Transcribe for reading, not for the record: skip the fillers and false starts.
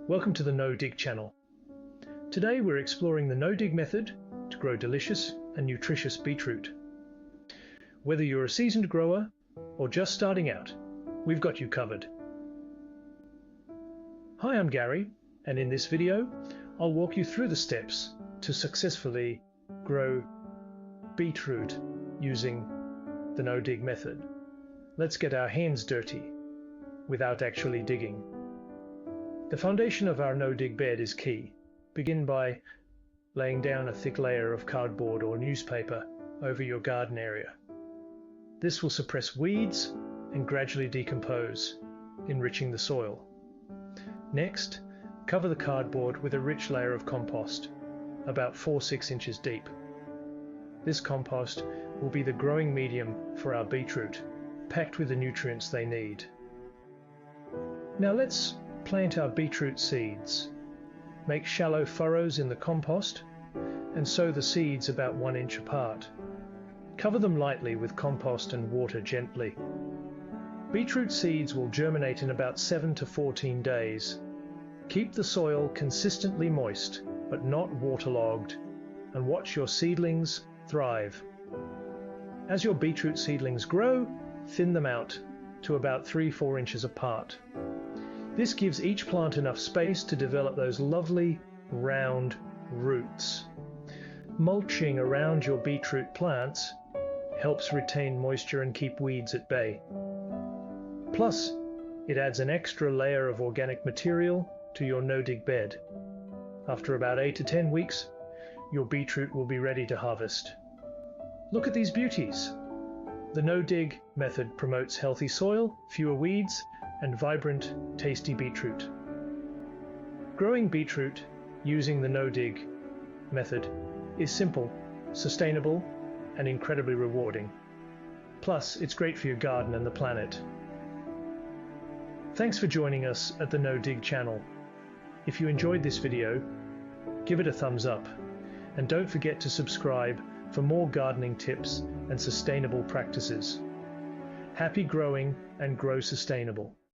Welcome to the No Dig channel. Today we're exploring the no dig method to grow delicious and nutritious beetroot. Whether you're a seasoned grower or just starting out, we've got you covered. Hi, I'm Gary, and in this video I'll walk you through the steps to successfully grow beetroot using the no dig method. Let's get our hands dirty without actually digging. The foundation of our no-dig bed is key. Begin by laying down a thick layer of cardboard or newspaper over your garden area. This will suppress weeds and gradually decompose, enriching the soil. Next, cover the cardboard with a rich layer of compost, about 4-6 inches deep. This compost will be the growing medium for our beetroot, packed with the nutrients they need. Now let's plant our beetroot seeds. Make shallow furrows in the compost and sow the seeds about 1 inch apart. Cover them lightly with compost and water gently. Beetroot seeds will germinate in about 7 to 14 days. Keep the soil consistently moist but not waterlogged, and watch your seedlings thrive. As your beetroot seedlings grow, thin them out to about 3-4 inches apart. This gives each plant enough space to develop those lovely round roots. Mulching around your beetroot plants helps retain moisture and keep weeds at bay. Plus, it adds an extra layer of organic material to your no-dig bed. After about 8 to 10 weeks, your beetroot will be ready to harvest. Look at these beauties. The no-dig method promotes healthy soil, fewer weeds, and vibrant, tasty beetroot. Growing beetroot using the no-dig method is simple, sustainable, and incredibly rewarding. Plus, it's great for your garden and the planet. Thanks for joining us at the No Dig channel. If you enjoyed this video, give it a thumbs up, and don't forget to subscribe for more gardening tips and sustainable practices. Happy growing and grow sustainable.